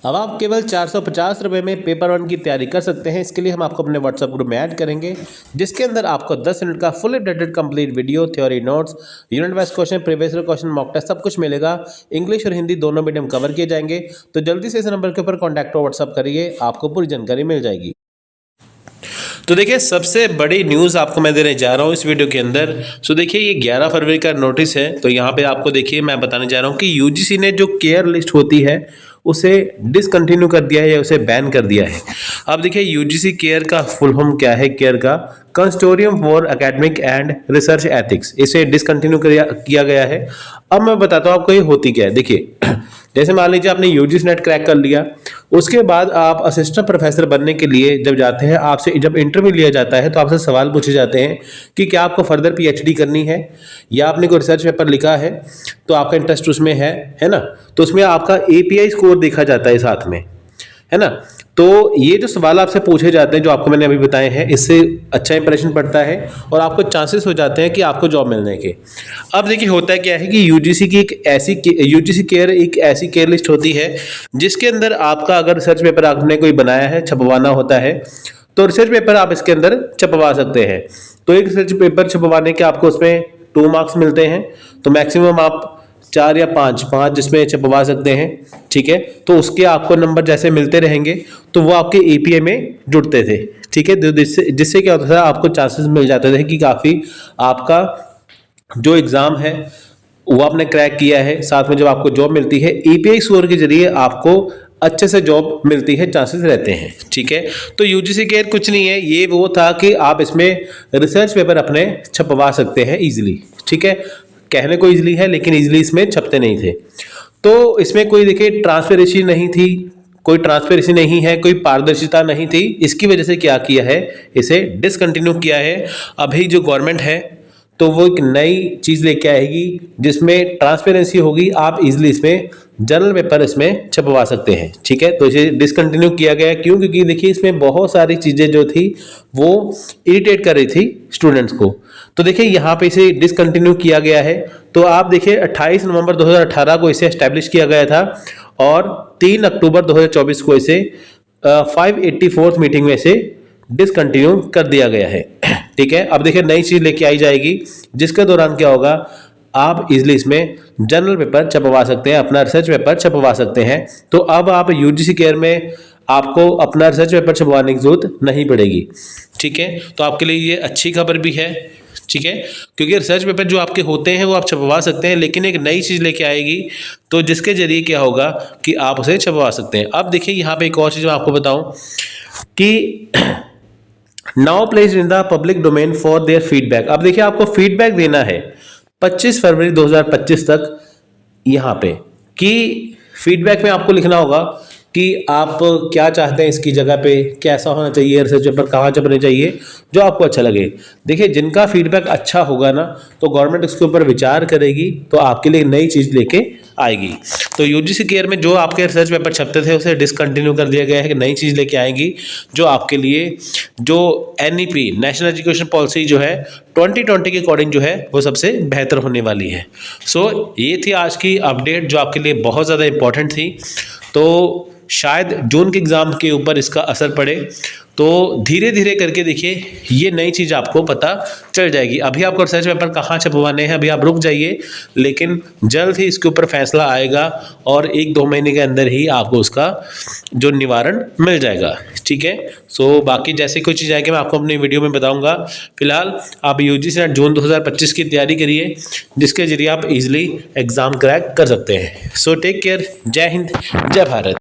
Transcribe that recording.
अब आप केवल 450 रुपये में पेपर वन की तैयारी कर सकते हैं। इसके लिए हम आपको अपने व्हाट्सएप ग्रुप में ऐड करेंगे, जिसके अंदर आपको 10 मिनट का full updated complete video, theory notes, unit wise question, previous question, mock test सब कुछ मिलेगा। इंग्लिश और हिंदी दोनों मीडियम कवर किए जाएंगे। तो जल्दी से इस नंबर के ऊपर कॉन्टैक्ट और व्हाट्सअप करिए, आपको पूरी जानकारी मिल जाएगी। तो देखिए, सबसे बड़ी न्यूज़ आपको मैं देने जा रहा हूँ इस वीडियो के अंदर। सो देखिए, ये 11 फरवरी का नोटिस है। तो यहाँ पे आपको देखिए मैं बताने जा रहा हूँ कि यूजीसी ने जो केयर लिस्ट होती है उसे डिसकंटिन्यू कर दिया है या उसे बैन कर दिया है। अब देखिए, यूजीसी केयर का फुल फॉर्म क्या है? केयर का consortium for academic and research ethics, इसे डिसकंटिन्यू किया गया है। अब मैं बताता हूँ आपको ये होती क्या है। देखिए, जैसे मान लीजिए आपने यूजीसी नेट क्रैक कर लिया, उसके बाद आप असिस्टेंट प्रोफेसर बनने के लिए जब जाते हैं, आपसे जब इंटरव्यू लिया जाता है तो आपसे सवाल पूछे जाते हैं कि क्या आपको फर्दर पीएचडी करनी है या आपने कोई रिसर्च पेपर लिखा है तो आपका इंटरेस्ट उसमें है ना। तो उसमें आपका एपीआई स्कोर देखा जाता है साथ में, है ना। तो ये जो सवाल आपसे पूछे जाते हैं जो आपको मैंने अभी बताए हैं, इससे अच्छा इंप्रेशन पड़ता है और आपको चांसेस हो जाते हैं कि आपको जॉब मिलने के। अब देखिए, होता क्या है कि यूजीसी की यूजीसी केयर एक ऐसी केयर लिस्ट होती है जिसके अंदर आपका अगर रिसर्च पेपर आपने कोई बनाया है, छपवाना होता है, तो रिसर्च पेपर आप इसके अंदर छपवा सकते हैं। तो एक रिसर्च पेपर छपवाने के आपको उसमें 2 मार्क्स मिलते हैं। तो मैक्सिमम आप 4 या 5 जिसमें छपवा सकते हैं, ठीक है। तो उसके आपको नंबर जैसे मिलते रहेंगे तो वो आपके एपीआई में जुड़ते थे, ठीक है। जिससे क्या होता था, आपको चांसेस मिल जाते थे कि काफ़ी आपका जो एग्ज़ाम है वो आपने क्रैक किया है। साथ में जब आपको जॉब मिलती है, एपीआई स्कोर के जरिए आपको अच्छे से जॉब मिलती है, चांसेस रहते हैं, ठीक है। तो यूजीसी केयर कुछ नहीं है, ये वो था कि आप इसमें रिसर्च पेपर अपने छपवा सकते हैं इजीली, ठीक है। कहने को इजीली है लेकिन इजीली इसमें छपते नहीं थे। तो इसमें कोई देखिए ट्रांसपेरेंसी नहीं थी, कोई ट्रांसपेरेंसी नहीं है, कोई पारदर्शिता नहीं थी। इसकी वजह से क्या किया है, इसे डिसकंटिन्यू किया है। अभी जो गवर्नमेंट है तो वो एक नई चीज़ लेके आएगी जिसमें ट्रांसपेरेंसी होगी, आप इजीली इसमें जर्नल पेपर इसमें छपवा सकते हैं, ठीक है। तो इसे डिसकंटिन्यू किया गया क्यों? क्योंकि देखिए, इसमें बहुत सारी चीज़ें जो थी वो इरिटेट कर रही थी स्टूडेंट्स को। तो देखिए, यहाँ पे इसे डिसकंटिन्यू किया गया है। तो आप देखिए, 28 नवंबर 2018 को इसे एस्टैब्लिश किया गया था और 3 अक्टूबर 2024 को इसे 584th मीटिंग में इसे डिसकंटिन्यू कर दिया गया है, ठीक है। अब देखिए, नई चीज़ लेके आई जाएगी जिसके दौरान क्या होगा, आप इजीली इसमें जर्नल पेपर छपवा सकते हैं, अपना रिसर्च पेपर छपवा सकते हैं। तो अब आप यूजीसी केयर में आपको अपना रिसर्च पेपर छपवाने की जरूरत नहीं पड़ेगी, ठीक है। तो आपके लिए ये अच्छी खबर भी है, ठीक है, क्योंकि रिसर्च पेपर जो आपके होते हैं वो आप छपवा सकते हैं, लेकिन एक नई चीज़ लेके आएगी तो जिसके जरिए क्या होगा कि आप उसे छपवा सकते हैं। अब देखिए, यहाँ पे एक और चीज़ मैं आपको बताऊं कि now placed in the public domain for their feedback. अब देखिए, आपको फीडबैक देना है 25 फरवरी 2025 तक यहाँ पे, कि फीडबैक में आपको लिखना होगा कि आप क्या चाहते हैं, इसकी जगह पे कैसा होना चाहिए, रिसर्च पेपर कहाँ छपने चाहिए, जो आपको अच्छा लगे। देखिए, जिनका फीडबैक अच्छा होगा ना तो गवर्नमेंट इसके ऊपर विचार करेगी, तो आपके लिए नई चीज़ लेके आएगी। तो यूजीसी केयर में जो आपके रिसर्च पेपर छपते थे उसे डिसकंटिन्यू कर दिया गया है कि नई चीज़ लेके आएंगी जो आपके लिए जो एनईपी नेशनल एजुकेशन पॉलिसी जो है 2020 के अकॉर्डिंग जो है वो सबसे बेहतर होने वाली है। सो ये थी आज की अपडेट जो आपके लिए बहुत ज़्यादा इंपॉर्टेंट थी। तो शायद जून के एग्ज़ाम के ऊपर इसका असर पड़े, तो धीरे धीरे करके देखिए ये नई चीज़ आपको पता चल जाएगी। अभी आपको रिसर्च पेपर कहाँ छपवाने हैं, अभी आप रुक जाइए, लेकिन जल्द ही इसके ऊपर फैसला आएगा और 1-2 महीने के अंदर ही आपको उसका जो निवारण मिल जाएगा, ठीक है। सो बाकी जैसे कोई चीज़ आएगी मैं आपको अपनी वीडियो में बताऊँगा। फिलहाल आप यूजीसी नेट जून 2025 की तैयारी करिए, जिसके जरिए आप इजीली एग्ज़ाम क्रैक कर सकते हैं। सो टेक केयर, जय हिंद, जय भारत।